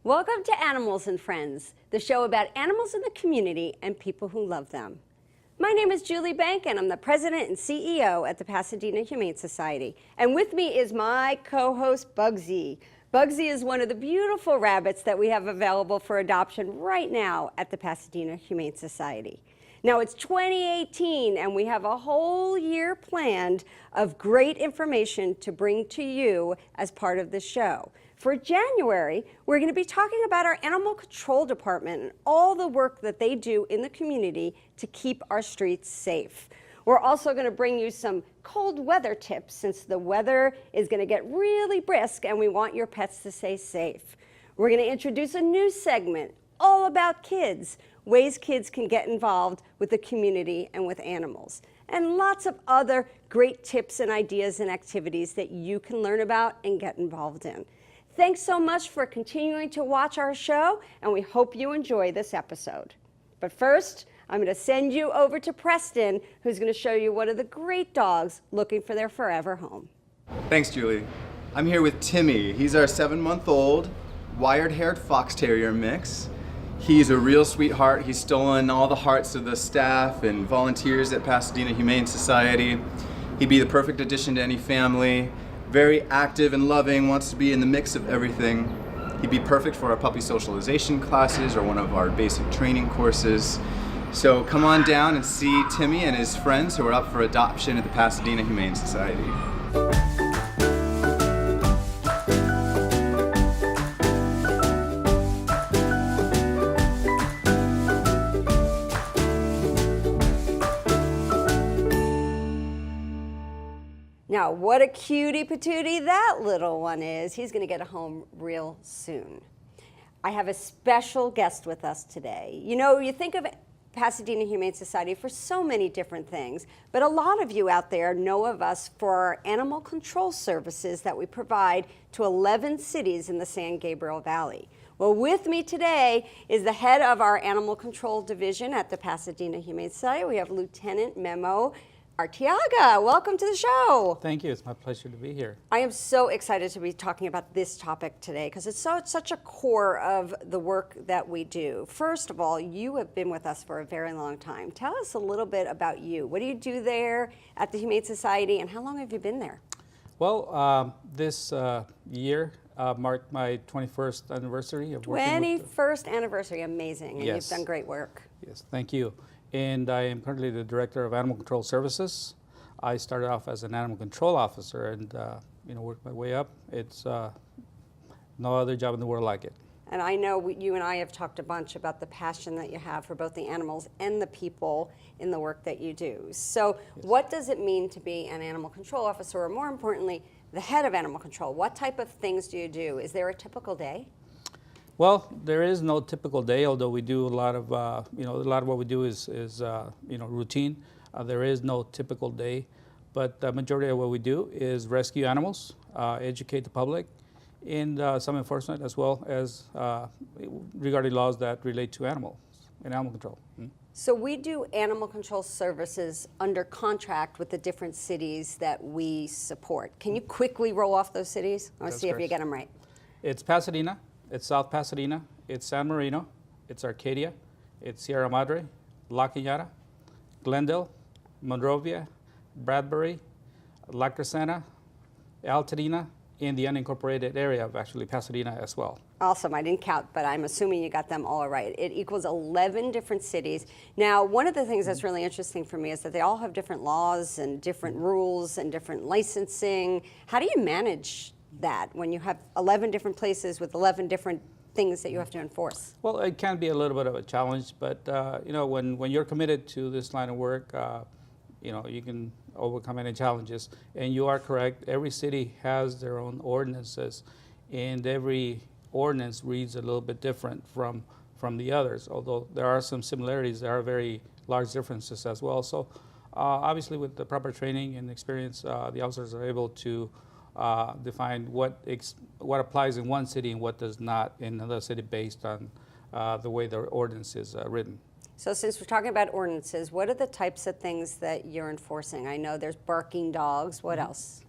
Welcome to Animals and Friends, the show about animals in the community and people who love them. My name is Julie Bank, and I'm the president and CEO at the Pasadena Humane Society. And with me is my co-host, Bugsy. Bugsy is one of the beautiful rabbits that we have available for adoption right now at the Pasadena Humane Society. Now it's 2018, and we have a whole year planned of great information to bring to you as part of the show. For January, we're going to be talking about our animal control department and all the work that they do in the community to keep our streets safe. We're also going to bring you some cold weather tips since the weather is going to get really brisk and we want your pets to stay safe. We're going to introduce a new segment all about kids, ways kids can get involved with the community and with animals, and lots of other great tips and ideas and activities that you can learn about and get involved in. Thanks so much for continuing to watch our show, and we hope you enjoy this episode. But first, I'm going to send you over to Preston, who's going to show you one of the great dogs looking for their forever home. Thanks, Julie. I'm here with Timmy. He's our 7-month-old, wired-haired fox terrier mix. He's a real sweetheart. He's stolen all the hearts of the staff and volunteers at Pasadena Humane Society. He'd be the perfect addition to any family. Very active and loving, wants to be in the mix of everything. He'd be perfect for our puppy socialization classes or one of our basic training courses. So come on down and see Timmy and his friends who are up for adoption at the Pasadena Humane Society. Now, what a cutie patootie that little one is. He's going to get a home real soon. I have a special guest with us today. You know, you think of Pasadena Humane Society for so many different things, but a lot of you out there know of us for our animal control services that we provide to 11 cities in the San Gabriel Valley. Well, with me today is the head of our animal control division at the Pasadena Humane Society. We have Lieutenant Nemesio Arteaga. Welcome to the show. Thank you. It's my pleasure to be here. I am so excited to be talking about this topic today because it's such a core of the work that we do. First of all, you have been with us for a very long time. Tell us a little bit about you. What do you do there at the Humane Society, and how long have you been there? Well, this year marked my 21st anniversary of working 21st anniversary. Amazing. And Yes. You've done great work. Yes, thank you. And I am currently the Director of Animal Control Services. I started off as an animal control officer and worked my way up. It's no other job in the world like it. And I know you and I have talked a bunch about the passion that you have for both the animals and the people in the work that you do. So Yes. What does it mean to be an animal control officer, or more importantly, the head of animal control? What type of things do you do? Is there a typical day? Well, there is no typical day, although we do a lot of, a lot of what we do is routine. There is no typical day, but the majority of what we do is rescue animals, educate the public, and some enforcement as well as regarding laws that relate to animals and animal control. So we do animal control services under contract with the different cities that we support. Can you quickly roll off those cities? I want to see if you get them right. It's Pasadena. It's South Pasadena, it's San Marino, it's Arcadia, it's Sierra Madre, La Cañada, Glendale, Monrovia, Bradbury, La Crescenta, Altadena, and the unincorporated area of actually Pasadena as well. Awesome. I didn't count, but I'm assuming you got them all right. It equals 11 different cities. Now, one of the things that's really interesting for me is that they all have different laws and different rules and different licensing. How do you manage that when you have 11 different places with 11 different things that you have to enforce? Well, it can be a little bit of a challenge, but when you're committed to this line of work, you can overcome any challenges. And you are correct, every city has their own ordinances, and every ordinance reads a little bit different from the others. Although there are some similarities, there are very large differences as well. So obviously with the proper training and experience, the officers are able to define what applies in one city and what does not in another city based on the way the ordinance is written. So since we're talking about ordinances, what are the types of things that you're enforcing? I know there's barking dogs. What else?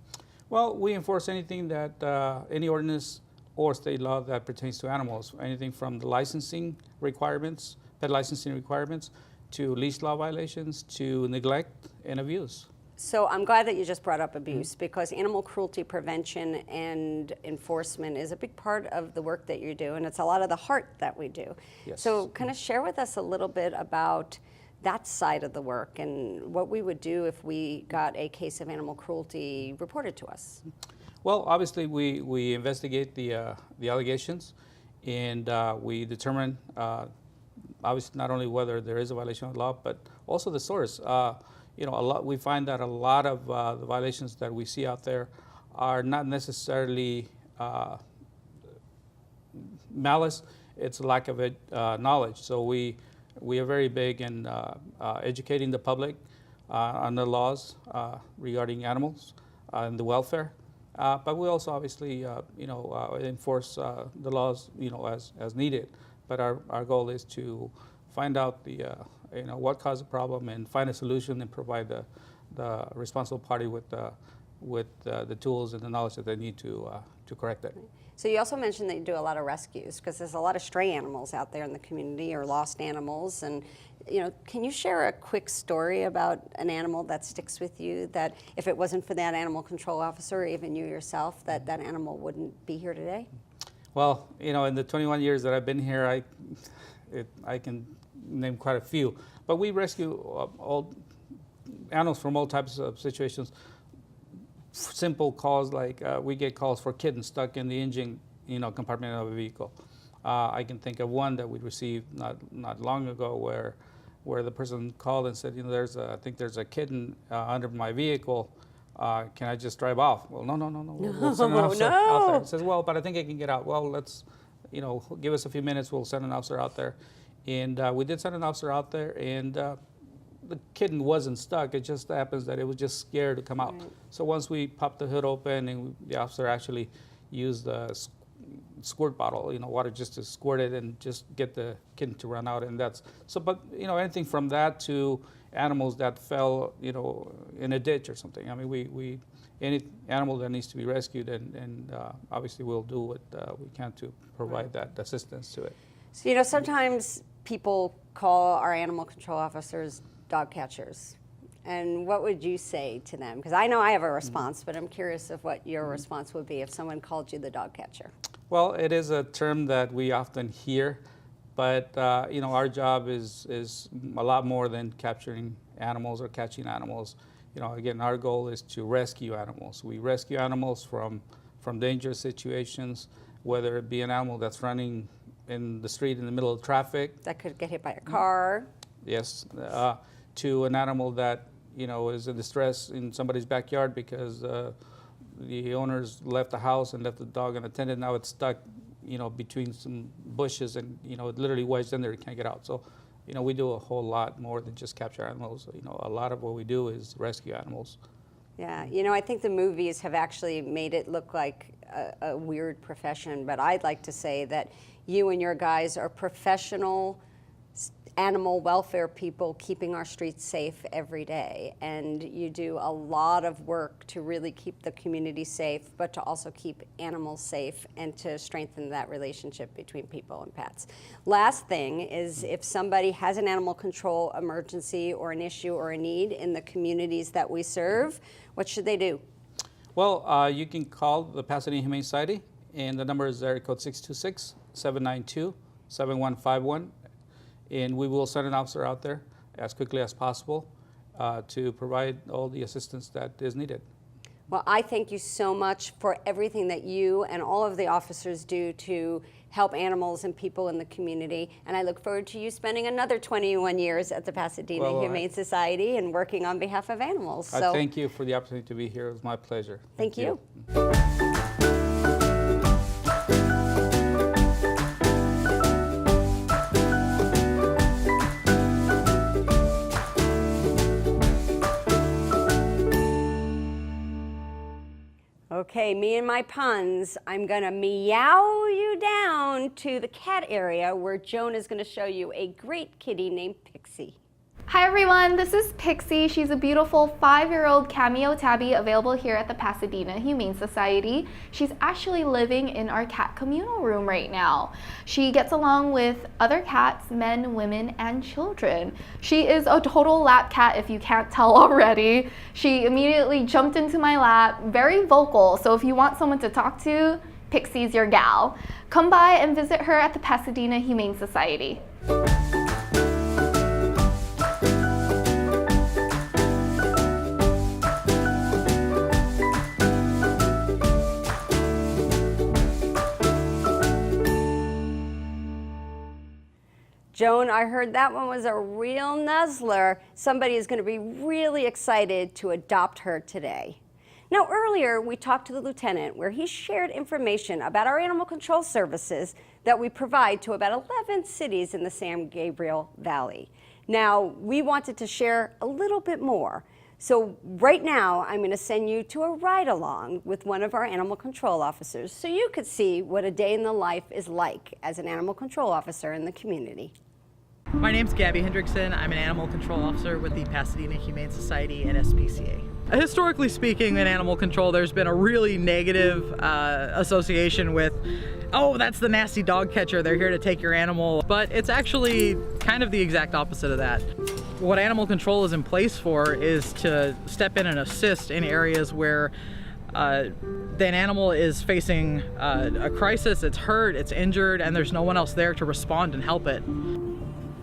Well, we enforce anything that, any ordinance or state law that pertains to animals, anything from the licensing requirements, pet licensing requirements, to leash law violations, to neglect and abuse. So I'm glad that you just brought up abuse, because animal cruelty prevention and enforcement is a big part of the work that you do, and it's a lot of the heart that we do. Yes. So kind of share with us a little bit about that side of the work and what we would do if we got a case of animal cruelty reported to us. Well, obviously, we investigate the allegations, and we determine, obviously, not only whether there is a violation of the law, but also the source. We find that a lot of the violations that we see out there are not necessarily malice; it's a lack of knowledge. So we are very big in educating the public on the laws regarding animals and the welfare. But we also obviously, enforce the laws, as needed. But our goal is to find out what caused the problem and find a solution and provide the responsible party with the tools and the knowledge that they need to correct it. So you also mentioned that you do a lot of rescues, because there's a lot of stray animals out there in the community, or lost animals. And can you share a quick story about an animal that sticks with you, that if it wasn't for that animal control officer, or even you yourself, that animal wouldn't be here today? Well, in the 21 years that I've been here, I can name quite a few. But we rescue all animals from all types of situations. Simple calls like we get calls for kittens stuck in the engine, compartment of a vehicle. I can think of one that we received not long ago where the person called and said, I think there's a kitten under my vehicle. Can I just drive off? Well, no. We'll send an officer out there. It says, well, but I think I can get out. Well, let's, give us a few minutes. We'll send an officer out there. And we did send an officer out there, and the kitten wasn't stuck. It just happens that it was just scared to come out. Right. So once we popped the hood open, and the officer actually used the squirt bottle, water, just to squirt it and just get the kitten to run out. And that's so. But anything from that to animals that fell, in a ditch or something. I mean, we any animal that needs to be rescued, and obviously we'll do what we can to provide that assistance to it. So sometimes people call our animal control officers dog catchers. And what would you say to them? Because I know I have a response, but I'm curious of what your response would be if someone called you the dog catcher. Well, it is a term that we often hear, but our job is a lot more than capturing animals or catching animals. Again, our goal is to rescue animals. We rescue animals from dangerous situations, whether it be an animal that's running in the street in the middle of traffic. That could get hit by a car. Yes, to an animal that is in distress in somebody's backyard because the owners left the house and left the dog unattended. Now it's stuck, between some bushes, and it literally wedged in there. It can't get out. So, we do a whole lot more than just capture animals. A lot of what we do is rescue animals. Yeah, I think the movies have actually made it look like a weird profession, but I'd like to say that you and your guys are professional animal welfare people keeping our streets safe every day. And you do a lot of work to really keep the community safe, but to also keep animals safe and to strengthen that relationship between people and pets. Last thing is, if somebody has an animal control emergency or an issue or a need in the communities that we serve, what should they do? Well, you can call the Pasadena Humane Society, and the number is area code 626-792-7151. And we will send an officer out there as quickly as possible to provide all the assistance that is needed. Well, I thank you so much for everything that you and all of the officers do to help animals and people in the community. And I look forward to you spending another 21 years at the Pasadena Humane Society and working on behalf of animals. I thank you for the opportunity to be here. It was my pleasure. Thank you. Okay, me and my puns. I'm gonna meow you down to the cat area where Joan is gonna show you a great kitty named Pixie. Hi everyone, this is Pixie. She's a beautiful 5-year-old cameo tabby available here at the Pasadena Humane Society. She's actually living in our cat communal room right now. She gets along with other cats, men, women, and children. She is a total lap cat if you can't tell already. She immediately jumped into my lap, very vocal, so if you want someone to talk to, Pixie's your gal. Come by and visit her at the Pasadena Humane Society. Joan, I heard that one was a real nuzzler. Somebody is going to be really excited to adopt her today. Now, earlier we talked to the lieutenant where he shared information about our animal control services that we provide to about 11 cities in the San Gabriel Valley. Now, we wanted to share a little bit more. So right now, I'm going to send you to a ride-along with one of our animal control officers so you could see what a day in the life is like as an animal control officer in the community. My name's Gabby Hendrickson. I'm an animal control officer with the Pasadena Humane Society and SPCA. Historically speaking, in animal control, there's been a really negative association with, oh, that's the nasty dog catcher, they're here to take your animal. But it's actually kind of the exact opposite of that. What animal control is in place for is to step in and assist in areas where an animal is facing a crisis, it's hurt, it's injured, and there's no one else there to respond and help it.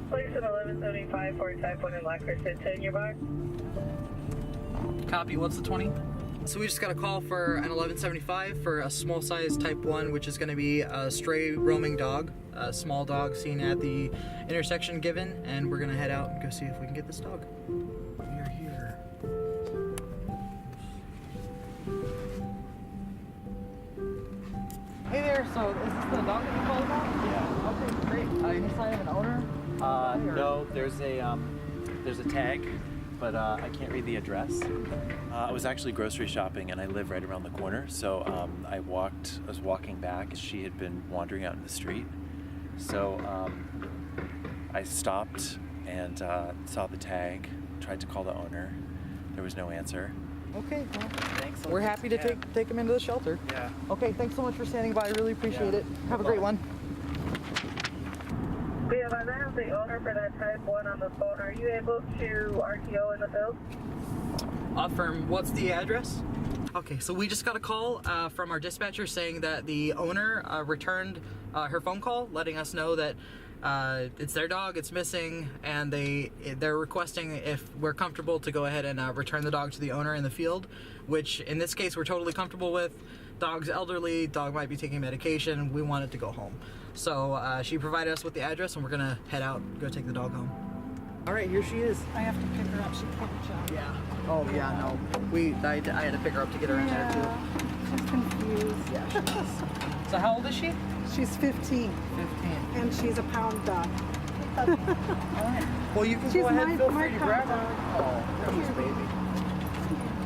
Police at 1175 for type 1 in Lacquer, 10 your box. Copy, what's the 20? So we just got a call for an 1175 for a small size type 1, which is going to be a stray roaming dog, a small dog seen at the intersection given, and we're going to head out and go see if we can get this dog. We are here. Hey there, so is this the dog that you called about? Yeah. Okay, great. Any sign of an owner? No, there's a tag, but I can't read the address. I was actually grocery shopping and I live right around the corner, so I was walking back. She had been wandering out in the street, so I stopped and saw the tag, tried to call the owner. There was no answer. Okay, well, Thanks. we're happy to take him into the shelter. Yeah. Okay, thanks so much for standing by. I really appreciate it. Have a great one. We have the owner for that type 1 on the phone. Are you able to RTO in the field? Affirm, what's the address? Okay, so we just got a call from our dispatcher saying that the owner returned her phone call, letting us know that it's their dog, it's missing, and they're requesting if we're comfortable to go ahead and return the dog to the owner in the field, which in this case we're totally comfortable with. Dog's elderly, dog might be taking medication, we want it to go home. So she provided us with the address and we're gonna head out and go take the dog home. All right, here she is. I have to pick her up. She can't jump. Yeah. Oh yeah, no. I had to pick her up to get her in there too. She's confused. Yeah, she is. So how old is she? She's 15, 15. and she's a pound dog. All right. Well, you can She's go ahead and feel my free to grab pound her. Oh, there's baby.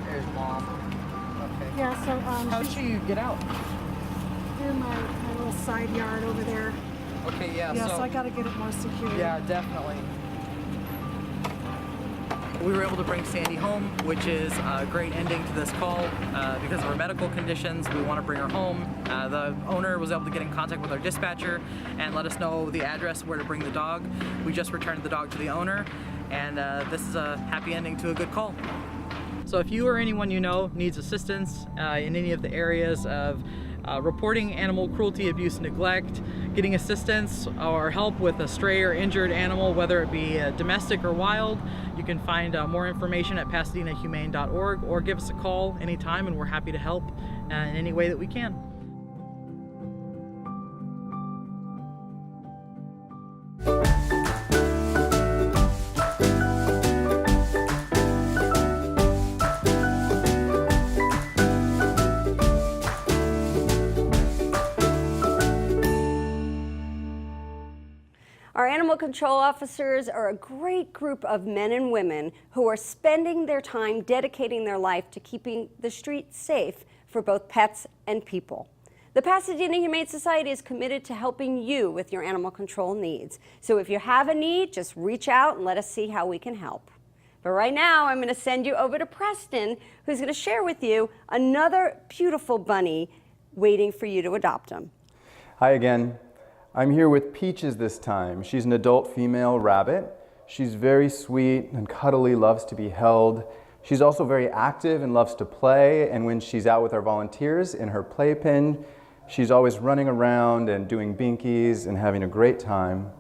There's mom. Okay. Yeah, so How'd she's she get out? in my little side yard over there. Okay, yeah. Yeah, so I got to get it more secure. Yeah, definitely. We were able to bring Sandy home, which is a great ending to this call. Because of her medical conditions, we want to bring her home. The owner was able to get in contact with our dispatcher and let us know the address where to bring the dog. We just returned the dog to the owner, and this is a happy ending to a good call. So if you or anyone you know needs assistance in any of the areas of reporting animal cruelty, abuse, neglect, getting assistance or help with a stray or injured animal, whether it be domestic or wild, you can find more information at pasadenahumane.org or give us a call anytime and we're happy to help in any way that we can. Our animal control officers are a great group of men and women who are spending their time dedicating their life to keeping the streets safe for both pets and people. The Pasadena Humane Society is committed to helping you with your animal control needs. So if you have a need, just reach out and let us see how we can help. But right now, I'm going to send you over to Preston, who's going to share with you another beautiful bunny waiting for you to adopt him. Hi again. I'm here with Peaches this time. She's an adult female rabbit. She's very sweet and cuddly, loves to be held. She's also very active and loves to play, and when she's out with our volunteers in her playpen, she's always running around and doing binkies and having a great time.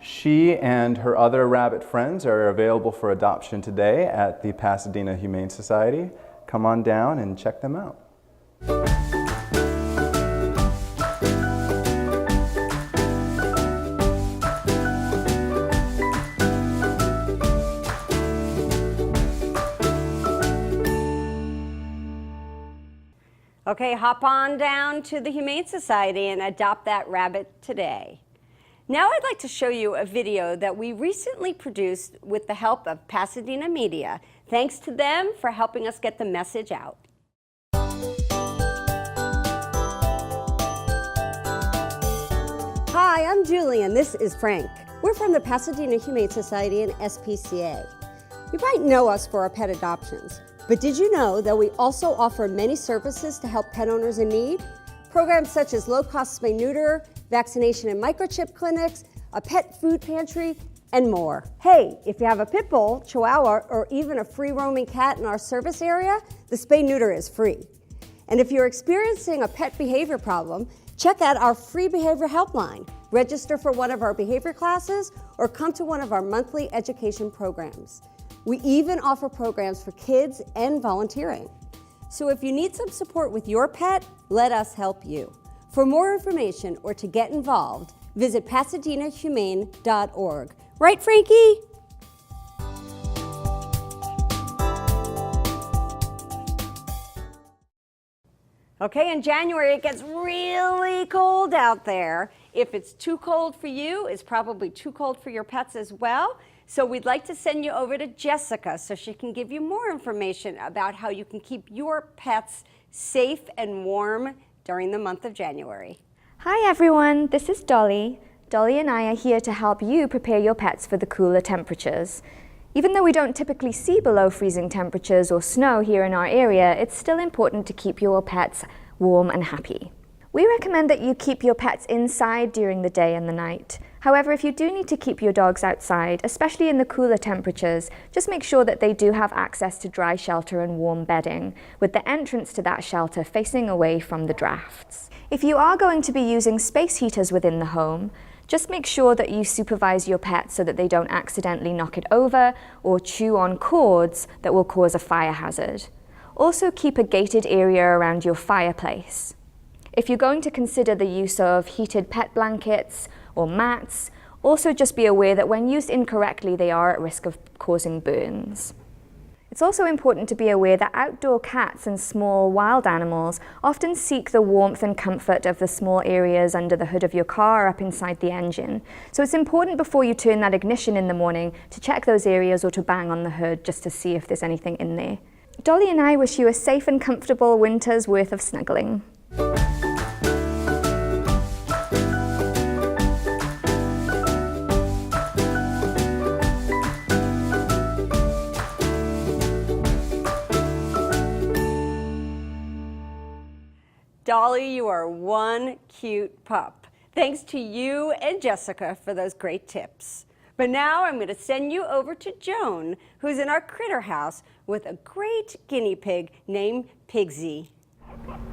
She and her other rabbit friends are available for adoption today at the Pasadena Humane Society. Come on down and check them out. Okay, hop on down to the Humane Society and adopt that rabbit today. Now I'd like to show you a video that we recently produced with the help of Pasadena Media. Thanks to them for helping us get the message out. Hi, I'm Julie and this is Frank. We're from the Pasadena Humane Society and SPCA. You might know us for our pet adoptions. But did you know that we also offer many services to help pet owners in need? Programs such as low-cost spay-neuter, vaccination and microchip clinics, a pet food pantry, and more. Hey, if you have a pit bull, chihuahua, or even a free-roaming cat in our service area, the spay-neuter is free. And if you're experiencing a pet behavior problem, check out our free behavior helpline. Register for one of our behavior classes or come to one of our monthly education programs. We even offer programs for kids and volunteering. So if you need some support with your pet, let us help you. For more information or to get involved, visit pasadenahumane.org. Right, Frankie? Okay, in January it gets really cold out there. If it's too cold for you, it's probably too cold for your pets as well. So we'd like to send you over to Jessica so she can give you more information about how you can keep your pets safe and warm during the month of January. Hi everyone, this is Dolly. Dolly and I are here to help you prepare your pets for the cooler temperatures. Even though we don't typically see below freezing temperatures or snow here in our area, it's still important to keep your pets warm and happy. We recommend that you keep your pets inside during the day and the night. However, if you do need to keep your dogs outside, especially in the cooler temperatures, just make sure that they do have access to dry shelter and warm bedding, with the entrance to that shelter facing away from the drafts. If you are going to be using space heaters within the home, just make sure that you supervise your pet so that they don't accidentally knock it over or chew on cords that will cause a fire hazard. Also keep a gated area around your fireplace. If you're going to consider the use of heated pet blankets or mats, also just be aware that when used incorrectly, they are at risk of causing burns. It's also important to be aware that outdoor cats and small wild animals often seek the warmth and comfort of the small areas under the hood of your car or up inside the engine. So it's important before you turn that ignition in the morning to check those areas or to bang on the hood just to see if there's anything in there. Dolly and I wish you a safe and comfortable winter's worth of snuggling. Dolly, you are one cute pup. Thanks to you and Jessica for those great tips. But now I'm going to send you over to Joan, who's in our critter house with a great guinea pig named Pixie.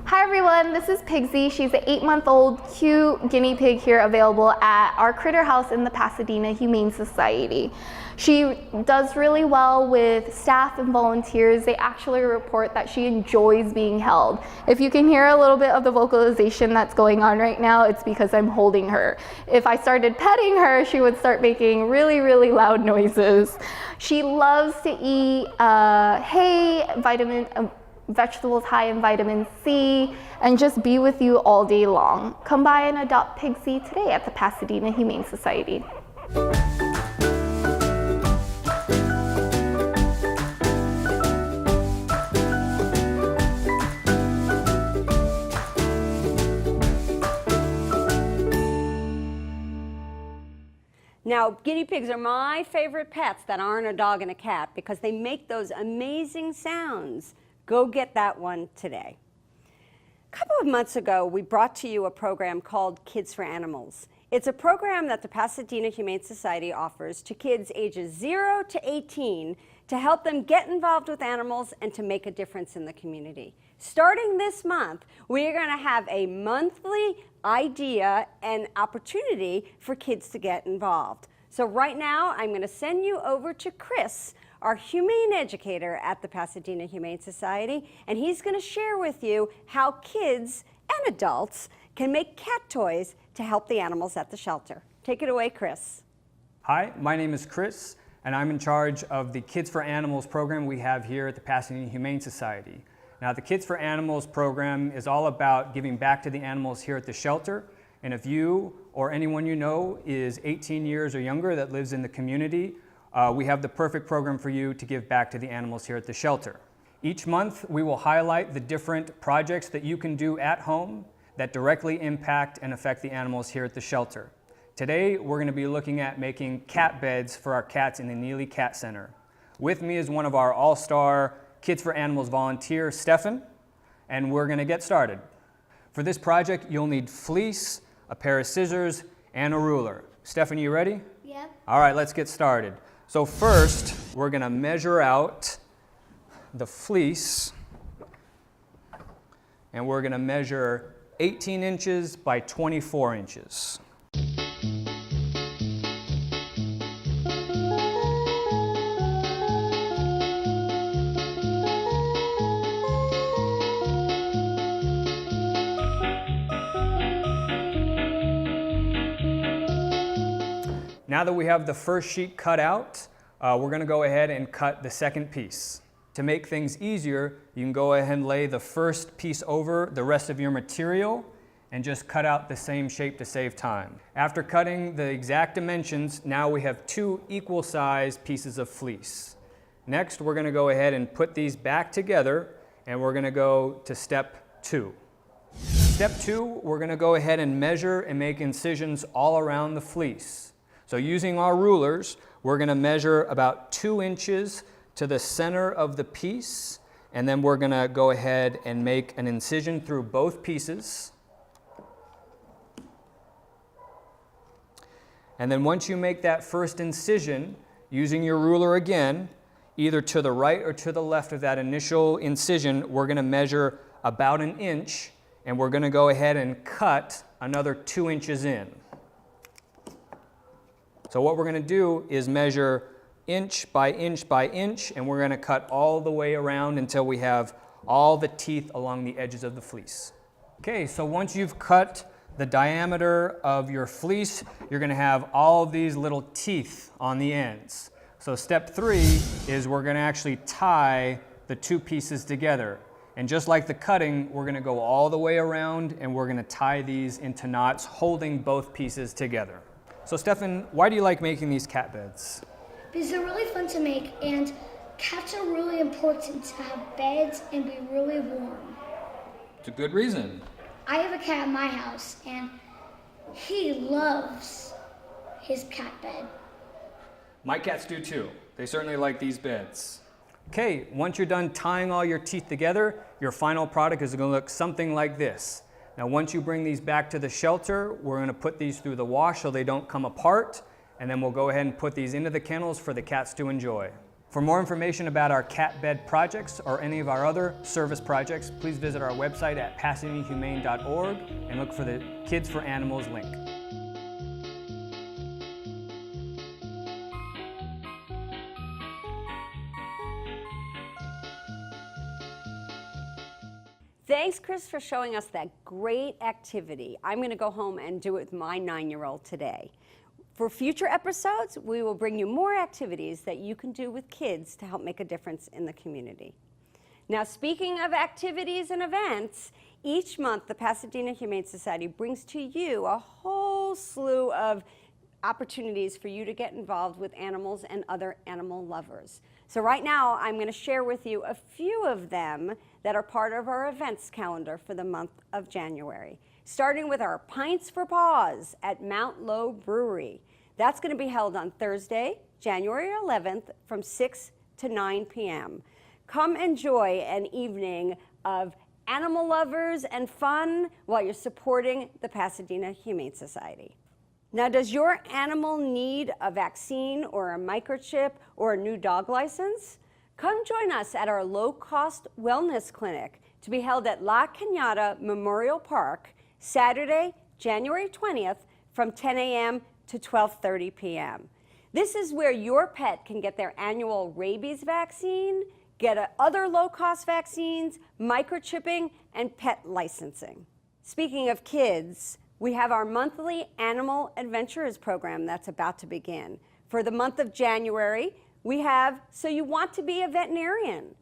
Hi everyone, this is Pixie. She's an 8-month-old cute guinea pig here available at our critter house in the Pasadena Humane Society. She does really well with staff and volunteers. They actually report that she enjoys being held. If you can hear a little bit of the vocalization that's going on right now, it's because I'm holding her. If I started petting her, she would start making really, really loud noises. She loves to eat hay, vegetables high in vitamin C, and just be with you all day long. Come by and adopt Pixie today at the Pasadena Humane Society. Now, guinea pigs are my favorite pets that aren't a dog and a cat because they make those amazing sounds. Go get that one today. A couple of months ago, we brought to you a program called Kids for Animals. It's a program that the Pasadena Humane Society offers to kids ages 0 to 18 to help them get involved with animals and to make a difference in the community. Starting this month, we are going to have a monthly idea and opportunity for kids to get involved. So right now, I'm going to send you over to Chris, our humane educator at the Pasadena Humane Society, and he's going to share with you how kids and adults can make cat toys to help the animals at the shelter. Take it away, Chris. Hi, my name is Chris, and I'm in charge of the Kids for Animals program we have here at the Pasadena Humane Society. Now, the Kids for Animals program is all about giving back to the animals here at the shelter, and if you or anyone you know is 18 years or younger that lives in the community, we have the perfect program for you to give back to the animals here at the shelter. Each month, we will highlight the different projects that you can do at home that directly impact and affect the animals here at the shelter. Today, we're going to be looking at making cat beds for our cats in the Neely Cat Center. With me is one of our all-star Kids for Animals volunteers, Stefan, and we're going to get started. For this project, you'll need fleece, a pair of scissors, and a ruler. Stefan, you ready? Yeah. All right, let's get started. So first, we're going to measure out the fleece, and we're going to measure 18 inches by 24 inches. Now that we have the first sheet cut out, we're going to go ahead and cut the second piece. To make things easier, you can go ahead and lay the first piece over the rest of your material and just cut out the same shape to save time. After cutting the exact dimensions, now we have 2 equal-sized pieces of fleece. Next, we're going to go ahead and put these back together, and we're going to go to step 2. Step 2, we're going to go ahead and measure and make incisions all around the fleece. So using our rulers, we're going to measure about 2 inches to the center of the piece, and then we're going to go ahead and make an incision through both pieces. And then once you make that first incision, using your ruler again, either to the right or to the left of that initial incision, we're going to measure about 1 inch, and we're going to go ahead and cut another 2 inches in. So what we're going to do is measure inch by inch by inch, and we're going to cut all the way around until we have all the teeth along the edges of the fleece. Okay, so once you've cut the diameter of your fleece, you're going to have all these little teeth on the ends. So step 3 is we're going to actually tie the 2 pieces together. And just like the cutting, we're going to go all the way around, and we're going to tie these into knots, holding both pieces together. So Stefan, why do you like making these cat beds? Because they're really fun to make, and cats are really important to have beds and be really warm. It's a good reason. I have a cat in my house, and he loves his cat bed. My cats do too. They certainly like these beds. Okay, once you're done tying all your teeth together, your final product is going to look something like this. Now once you bring these back to the shelter, we're going to put these through the wash so they don't come apart, and then we'll go ahead and put these into the kennels for the cats to enjoy. For more information about our cat bed projects or any of our other service projects, please visit our website at pasadenahumane.org and look for the Kids for Animals link. Thanks, Chris, for showing us that great activity. I'm going to go home and do it with my 9-year-old today. For future episodes, we will bring you more activities that you can do with kids to help make a difference in the community. Now, speaking of activities and events, each month the Pasadena Humane Society brings to you a whole slew of opportunities for you to get involved with animals and other animal lovers. So right now, I'm going to share with you a few of them that are part of our events calendar for the month of January. Starting with our Pints for Paws at Mount Low Brewery. That's going to be held on Thursday, January 11th from 6 to 9 p.m. Come enjoy an evening of animal lovers and fun while you're supporting the Pasadena Humane Society. Now, does your animal need a vaccine or a microchip or a new dog license? Come join us at our low-cost wellness clinic to be held at La Cañada Memorial Park, Saturday, January 20th from 10 a.m. to 12:30 p.m. This is where your pet can get their annual rabies vaccine, get other low-cost vaccines, microchipping, and pet licensing. Speaking of kids, we have our monthly Animal Adventurers program that's about to begin. For the month of January, we have So You Want to Be a Veterinarian.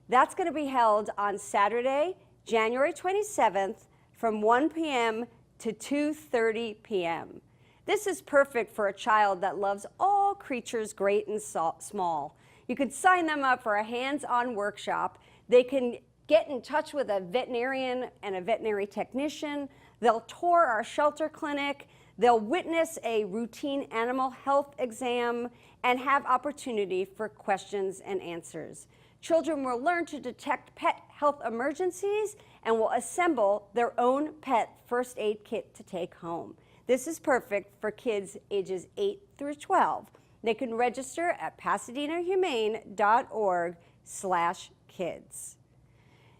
That's going to be held on Saturday, January 27th from 1 p.m. to 2:30 p.m. This is perfect for a child that loves all creatures great and small. You can sign them up for a hands-on workshop. They can get in touch with a veterinarian and a veterinary technician. They'll tour our shelter clinic. They'll witness a routine animal health exam and have opportunity for questions and answers. Children will learn to detect pet health emergencies and will assemble their own pet first aid kit to take home. This is perfect for kids ages 8 through 12. They can register at pasadenahumane.org/kids.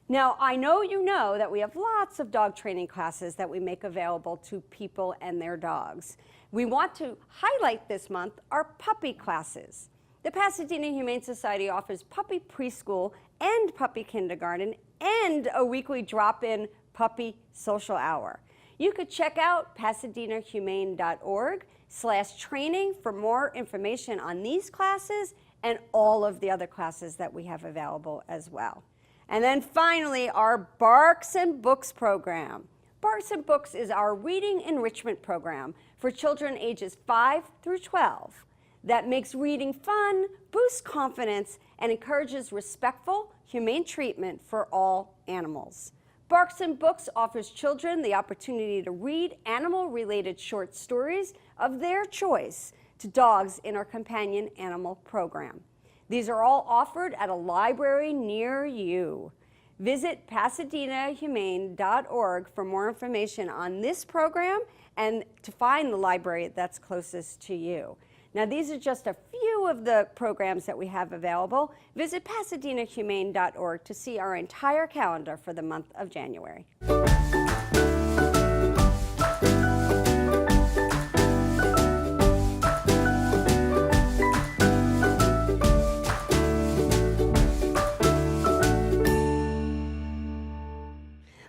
Now, I know you know that we have lots of dog training classes that we make available to people and their dogs. We want to highlight this month our puppy classes. The Pasadena Humane Society offers puppy preschool and puppy kindergarten and a weekly drop-in puppy social hour. You could check out pasadenahumane.org/training for more information on these classes and all of the other classes that we have available as well. And then finally, our Barks and Books program. Barks and Books is our reading enrichment program for children ages 5 through 12 that makes reading fun, boosts confidence, and encourages respectful, humane treatment for all animals. Barks and Books offers children the opportunity to read animal-related short stories of their choice to dogs in our companion animal program. These are all offered at a library near you. Visit pasadenahumane.org for more information on this program and to find the library that's closest to you. Now, these are just a few of the programs that we have available. Visit pasadenahumane.org to see our entire calendar for the month of January.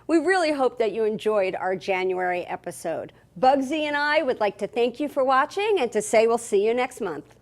We really hope that you enjoyed our January episode. Bugsy and I would like to thank you for watching and to say we'll see you next month.